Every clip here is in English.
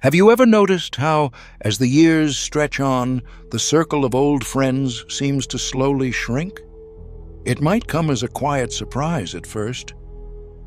Have you ever noticed how, as the years stretch on, the circle of old friends seems to slowly shrink? It might come as a quiet surprise at first.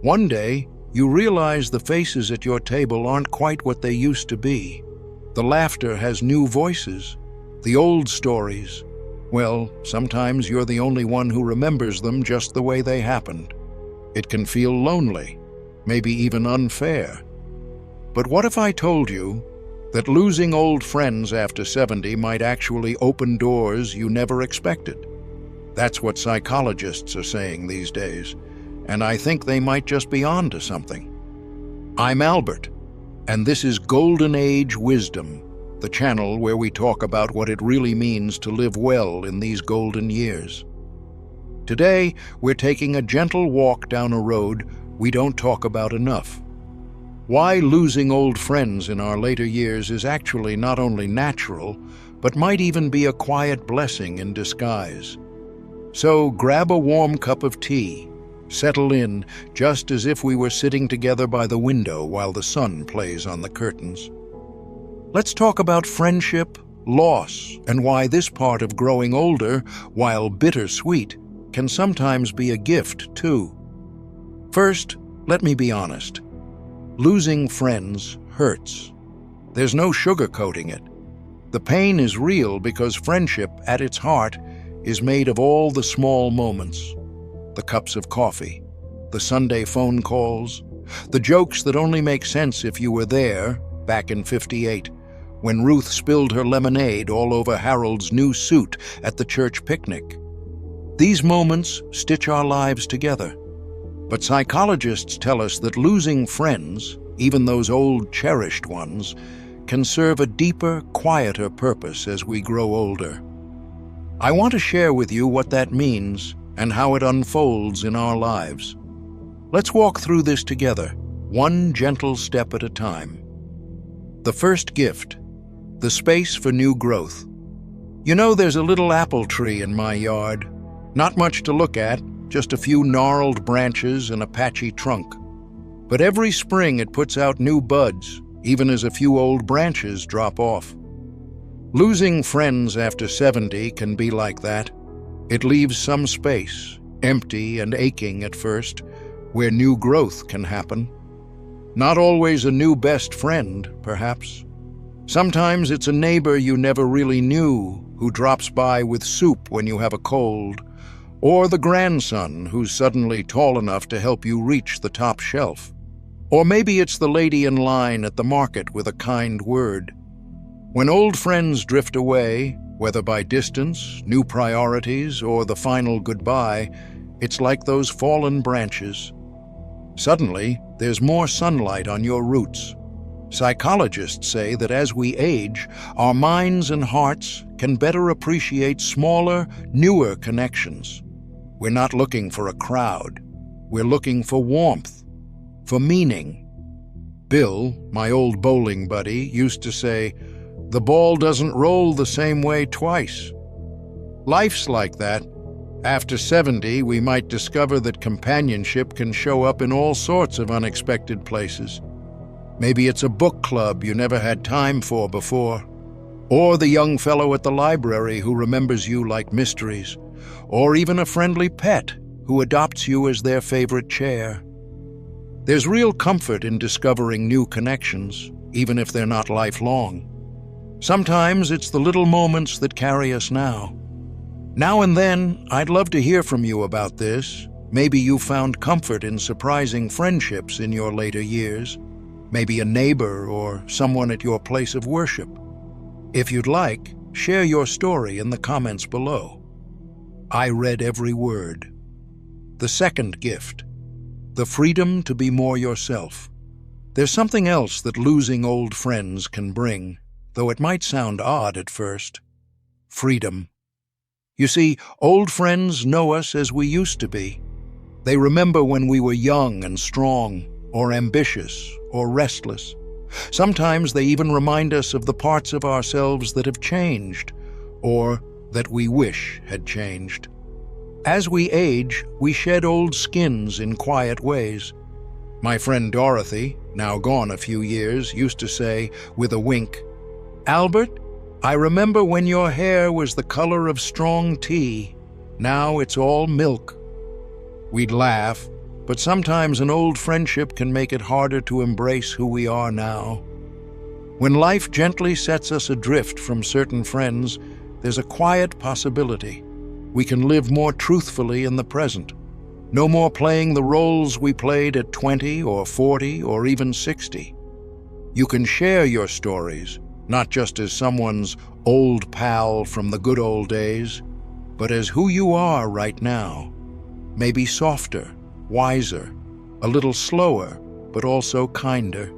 One day, you realize the faces at your table aren't quite what they used to be. The laughter has new voices. The old stories, well, sometimes you're the only one who remembers them just the way they happened. It can feel lonely, maybe even unfair. But what if I told you that losing old friends after 70 might actually open doors you never expected? That's what psychologists are saying these days, and I think they might just be on to something. I'm Albert, and this is Golden Age Wisdom, the channel where we talk about what it really means to live well in these golden years. Today, we're taking a gentle walk down a road we don't talk about enough. Why losing old friends in our later years is actually not only natural, but might even be a quiet blessing in disguise. So grab a warm cup of tea, settle in just as if we were sitting together by the window while the sun plays on the curtains. Let's talk about friendship, loss, and why this part of growing older, while bittersweet, can sometimes be a gift too. First, let me be honest. Losing friends hurts. There's no sugarcoating it. The pain is real because friendship, at its heart, is made of all the small moments. The cups of coffee, the Sunday phone calls, the jokes that only make sense if you were there, back in '58, when Ruth spilled her lemonade all over Harold's new suit at the church picnic. These moments stitch our lives together. But psychologists tell us that losing friends, even those old cherished ones, can serve a deeper, quieter purpose as we grow older. I want to share with you what that means and how it unfolds in our lives. Let's walk through this together, one gentle step at a time. The first gift, the space for new growth. You know, there's a little apple tree in my yard. Not much to look at, just a few gnarled branches and a patchy trunk. But every spring it puts out new buds, even as a few old branches drop off. Losing friends after 70 can be like that. It leaves some space, empty and aching at first, where new growth can happen. Not always a new best friend, perhaps. Sometimes it's a neighbor you never really knew who drops by with soup when you have a cold, or the grandson who's suddenly tall enough to help you reach the top shelf. Or maybe it's the lady in line at the market with a kind word. When old friends drift away, whether by distance, new priorities, or the final goodbye, it's like those fallen branches. Suddenly, there's more sunlight on your roots. Psychologists say that as we age, our minds and hearts can better appreciate smaller, newer connections. We're not looking for a crowd. We're looking for warmth, for meaning. Bill, my old bowling buddy, used to say, "The ball doesn't roll the same way twice." Life's like that. After 70, we might discover that companionship can show up in all sorts of unexpected places. Maybe it's a book club you never had time for before, or the young fellow at the library who remembers you like mysteries, or even a friendly pet who adopts you as their favorite chair. There's real comfort in discovering new connections, even if they're not lifelong. Sometimes it's the little moments that carry us now. Now and then, I'd love to hear from you about this. Maybe you found comfort in surprising friendships in your later years. Maybe a neighbor or someone at your place of worship. If you'd like, share your story in the comments below. I read every word. The second gift, the freedom to be more yourself. There's something else that losing old friends can bring, though it might sound odd at first. Freedom. You see, old friends know us as we used to be. They remember when we were young and strong, or ambitious, or restless. Sometimes they even remind us of the parts of ourselves that have changed, or that we wish had changed. As we age, we shed old skins in quiet ways. My friend Dorothy, now gone a few years, used to say, with a wink, "Albert, I remember when your hair was the color of strong tea. Now it's all milk." We'd laugh, but sometimes an old friendship can make it harder to embrace who we are now. When life gently sets us adrift from certain friends, there's a quiet possibility. We can live more truthfully in the present. No more playing the roles we played at 20 or 40 or even 60. You can share your stories, not just as someone's old pal from the good old days, but as who you are right now. Maybe softer, wiser, a little slower, but also kinder.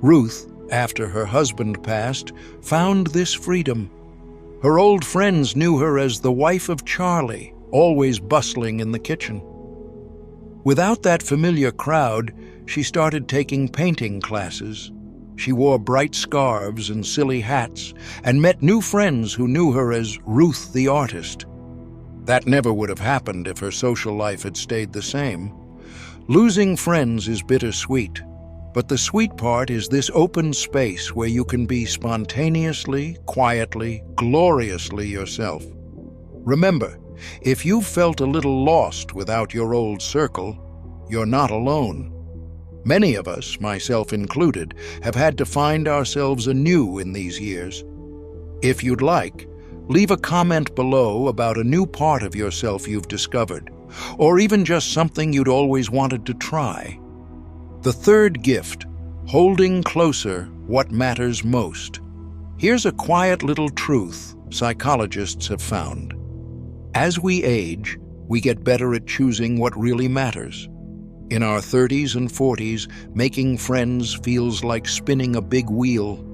Ruth, after her husband passed, found this freedom. Her old friends knew her as the wife of Charlie, always bustling in the kitchen. Without that familiar crowd, she started taking painting classes. She wore bright scarves and silly hats, and met new friends who knew her as Ruth the artist. That never would have happened if her social life had stayed the same. Losing friends is bittersweet, but the sweet part is this open space where you can be spontaneously, quietly, gloriously yourself. Remember, if you've felt a little lost without your old circle, you're not alone. Many of us, myself included, have had to find ourselves anew in these years. If you'd like, leave a comment below about a new part of yourself you've discovered, or even just something you'd always wanted to try. The third gift, holding closer what matters most. Here's a quiet little truth psychologists have found. As we age, we get better at choosing what really matters. In our 30s and 40s, making friends feels like spinning a big wheel.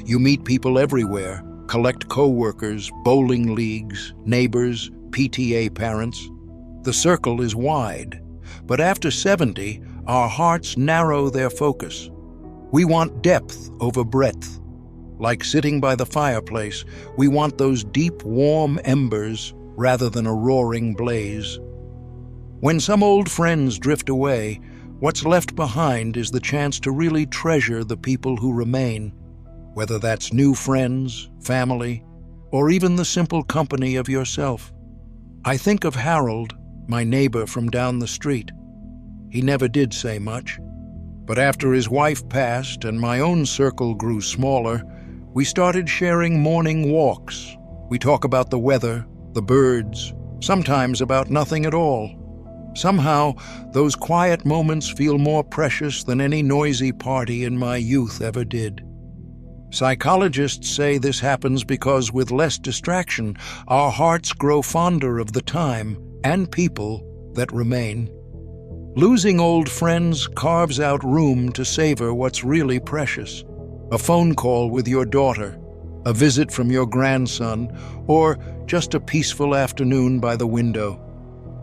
You meet people everywhere, collect co-workers, bowling leagues, neighbors, PTA parents. The circle is wide, but after 70, our hearts narrow their focus. We want depth over breadth. Like sitting by the fireplace, we want those deep, warm embers rather than a roaring blaze. When some old friends drift away, what's left behind is the chance to really treasure the people who remain, whether that's new friends, family, or even the simple company of yourself. I think of Harold, my neighbor from down the street. He never did say much, but after his wife passed and my own circle grew smaller, we started sharing morning walks. We talk about the weather, the birds, sometimes about nothing at all. Somehow, those quiet moments feel more precious than any noisy party in my youth ever did. Psychologists say this happens because with less distraction, our hearts grow fonder of the time and people that remain. Losing old friends carves out room to savor what's really precious. A phone call with your daughter, a visit from your grandson, or just a peaceful afternoon by the window.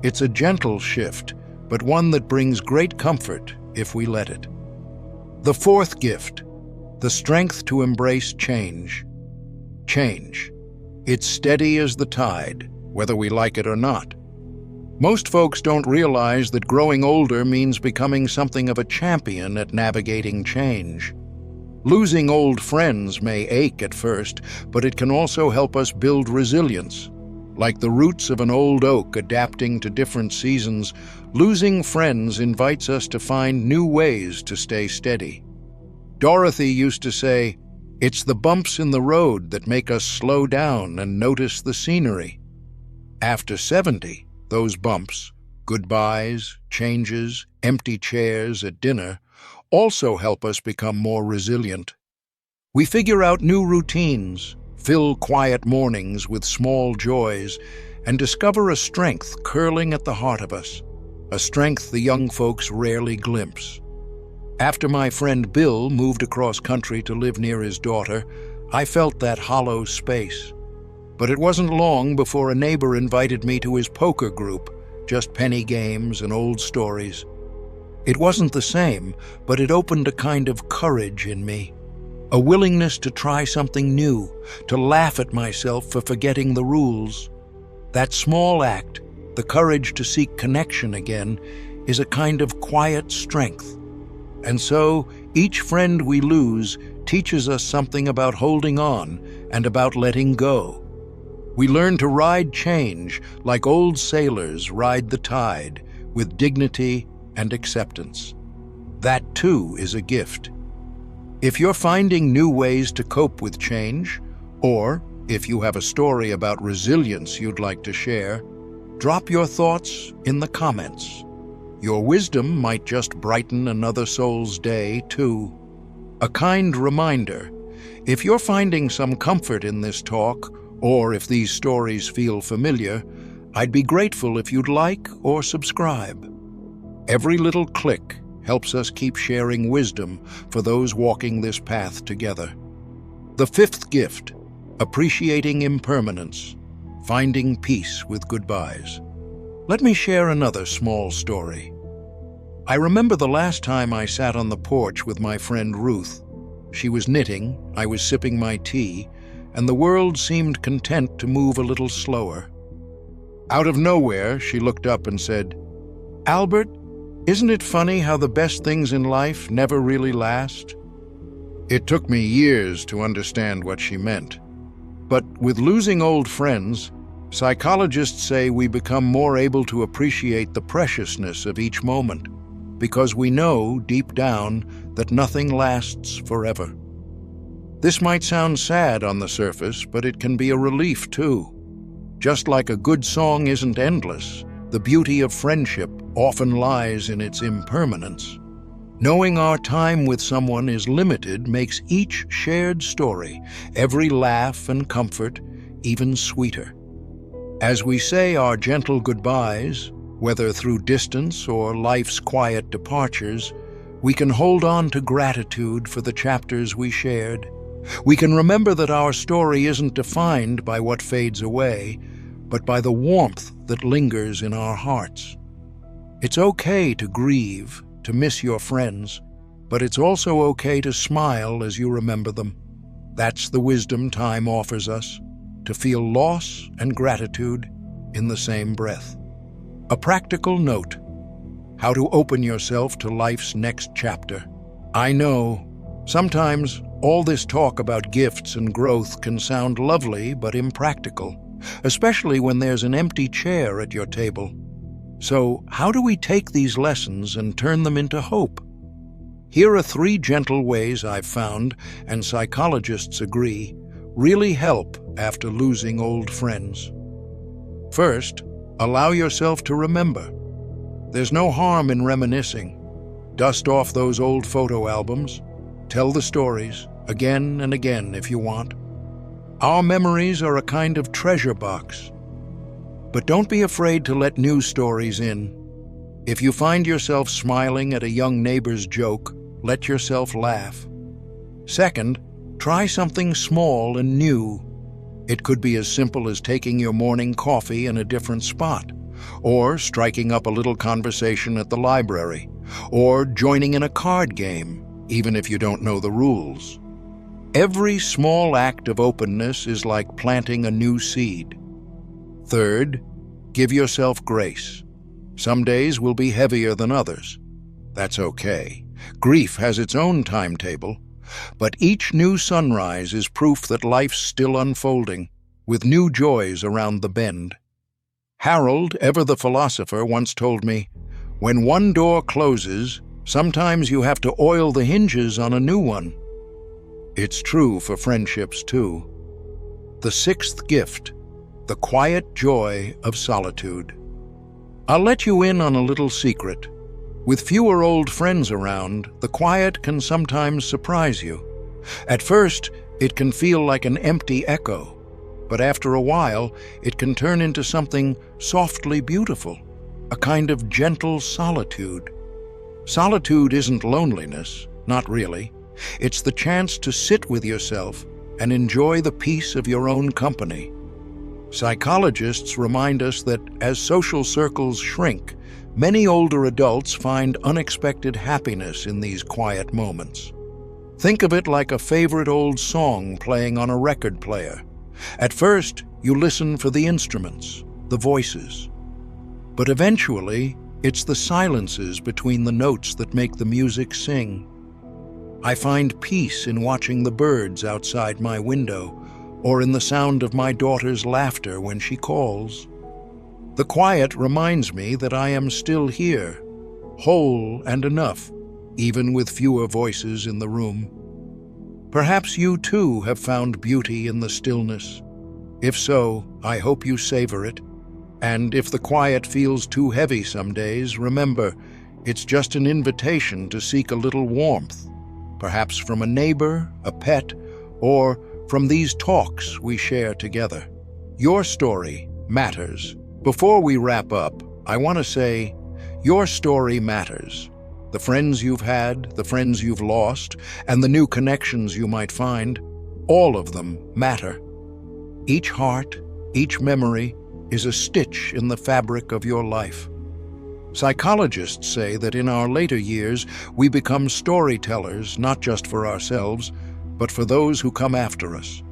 It's a gentle shift, but one that brings great comfort if we let it. The fourth gift, the strength to embrace change. Change. It's steady as the tide, whether we like it or not. Most folks don't realize that growing older means becoming something of a champion at navigating change. Losing old friends may ache at first, but it can also help us build resilience. Like the roots of an old oak adapting to different seasons, losing friends invites us to find new ways to stay steady. Dorothy used to say, "It's the bumps in the road that make us slow down and notice the scenery." After 70, those bumps, goodbyes, changes, empty chairs at dinner, also help us become more resilient. We figure out new routines, fill quiet mornings with small joys, and discover a strength curling at the heart of us, a strength the young folks rarely glimpse. After my friend Bill moved across country to live near his daughter, I felt that hollow space. But it wasn't long before a neighbor invited me to his poker group, just penny games and old stories. It wasn't the same, but it opened a kind of courage in me. A willingness to try something new, to laugh at myself for forgetting the rules. That small act, the courage to seek connection again, is a kind of quiet strength. And so, each friend we lose teaches us something about holding on and about letting go. We learn to ride change like old sailors ride the tide, with dignity and acceptance. That too is a gift. If you're finding new ways to cope with change, or if you have a story about resilience you'd like to share, drop your thoughts in the comments. Your wisdom might just brighten another soul's day, too. A kind reminder, if you're finding some comfort in this talk, or if these stories feel familiar, I'd be grateful if you'd like or subscribe. Every little click helps us keep sharing wisdom for those walking this path together. The fifth gift, appreciating impermanence, finding peace with goodbyes. Let me share another small story. I remember the last time I sat on the porch with my friend Ruth. She was knitting, I was sipping my tea, and the world seemed content to move a little slower. Out of nowhere, she looked up and said, "Albert, isn't it funny how the best things in life never really last?" It took me years to understand what she meant. But with losing old friends, psychologists say we become more able to appreciate the preciousness of each moment, because we know, deep down, that nothing lasts forever. This might sound sad on the surface, but it can be a relief too. Just like a good song isn't endless, the beauty of friendship often lies in its impermanence. Knowing our time with someone is limited makes each shared story, every laugh and comfort, even sweeter. As we say our gentle goodbyes, whether through distance or life's quiet departures, we can hold on to gratitude for the chapters we shared. We can remember that our story isn't defined by what fades away, but by the warmth that lingers in our hearts. It's okay to grieve, to miss your friends, but it's also okay to smile as you remember them. That's the wisdom time offers us, to feel loss and gratitude in the same breath. A practical note: how to open yourself to life's next chapter. I know, sometimes all this talk about gifts and growth can sound lovely but impractical, especially when there's an empty chair at your table. So, how do we take these lessons and turn them into hope? Here are 3 gentle ways I've found, and psychologists agree, really help after losing old friends. First, allow yourself to remember. There's no harm in reminiscing. Dust off those old photo albums. Tell the stories, again and again if you want. Our memories are a kind of treasure box. But don't be afraid to let new stories in. If you find yourself smiling at a young neighbor's joke, let yourself laugh. Second, try something small and new. It could be as simple as taking your morning coffee in a different spot, or striking up a little conversation at the library, or joining in a card game, even if you don't know the rules. Every small act of openness is like planting a new seed. Third, give yourself grace. Some days will be heavier than others. That's okay. Grief has its own timetable, but each new sunrise is proof that life's still unfolding, with new joys around the bend. Harold, ever the philosopher, once told me, "When one door closes, sometimes you have to oil the hinges on a new one." It's true for friendships, too. The 6th gift, the quiet joy of solitude. I'll let you in on a little secret. With fewer old friends around, the quiet can sometimes surprise you. At first, it can feel like an empty echo, but after a while, it can turn into something softly beautiful, a kind of gentle solitude. Solitude isn't loneliness, not really. It's the chance to sit with yourself and enjoy the peace of your own company. Psychologists remind us that as social circles shrink, many older adults find unexpected happiness in these quiet moments. Think of it like a favorite old song playing on a record player. At first, you listen for the instruments, the voices. But eventually, It's the silences between the notes that make the music sing. I find peace in watching the birds outside my window, or in the sound of my daughter's laughter when she calls. The quiet reminds me that I am still here, whole and enough, even with fewer voices in the room. Perhaps you too have found beauty in the stillness. If so, I hope you savor it. And if the quiet feels too heavy some days, remember, it's just an invitation to seek a little warmth, perhaps from a neighbor, a pet, or from these talks we share together. Your story matters. Before we wrap up, I want to say, your story matters. The friends you've had, the friends you've lost, and the new connections you might find, all of them matter. Each heart, each memory, is a stitch in the fabric of your life. Psychologists say that in our later years, we become storytellers not just for ourselves, but for those who come after us.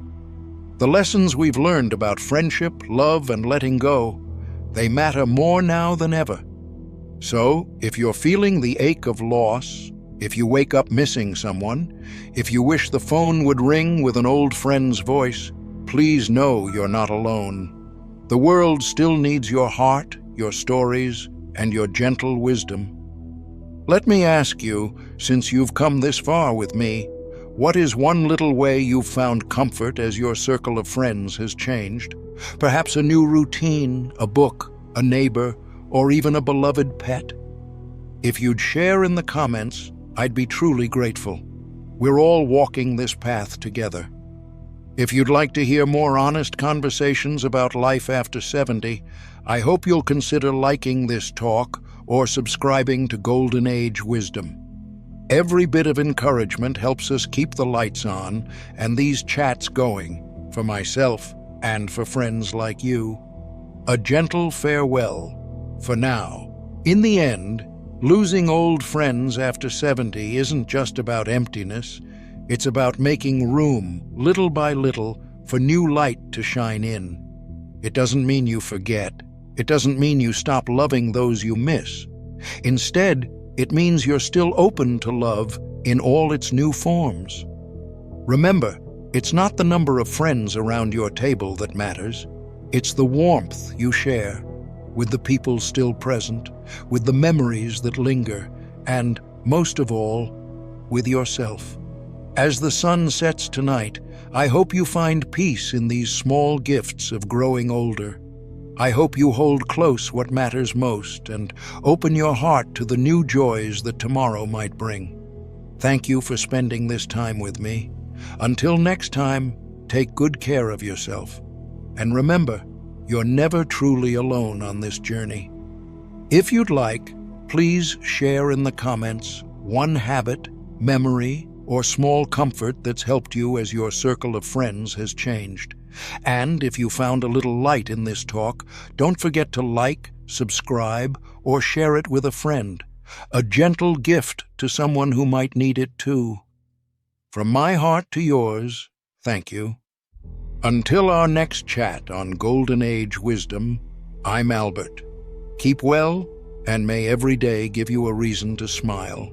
The lessons we've learned about friendship, love, and letting go, they matter more now than ever. So, if you're feeling the ache of loss, if you wake up missing someone, if you wish the phone would ring with an old friend's voice, please know you're not alone. The world still needs your heart, your stories, and your gentle wisdom. Let me ask you, since you've come this far with me, what is one little way you've found comfort as your circle of friends has changed? Perhaps a new routine, a book, a neighbor, or even a beloved pet? If you'd share in the comments, I'd be truly grateful. We're all walking this path together. If you'd like to hear more honest conversations about life after 70, I hope you'll consider liking this talk or subscribing to Golden Age Wisdom. Every bit of encouragement helps us keep the lights on and these chats going, for myself and for friends like you. A gentle farewell for now. In the end, losing old friends after 70 isn't just about emptiness. It's about making room, little by little, for new light to shine in. It doesn't mean you forget. It doesn't mean you stop loving those you miss. Instead, it means you're still open to love in all its new forms. Remember, it's not the number of friends around your table that matters. It's the warmth you share with the people still present, with the memories that linger, and, most of all, with yourself. As the sun sets tonight, I hope you find peace in these small gifts of growing older. I hope you hold close what matters most and open your heart to the new joys that tomorrow might bring. Thank you for spending this time with me. Until next time, take good care of yourself. And remember, you're never truly alone on this journey. If you'd like, please share in the comments one habit, memory, or small comfort that's helped you as your circle of friends has changed. And if you found a little light in this talk, don't forget to like, subscribe, or share it with a friend. A gentle gift to someone who might need it too. From my heart to yours, thank you. Until our next chat on Golden Age Wisdom, I'm Albert. Keep well, and may every day give you a reason to smile.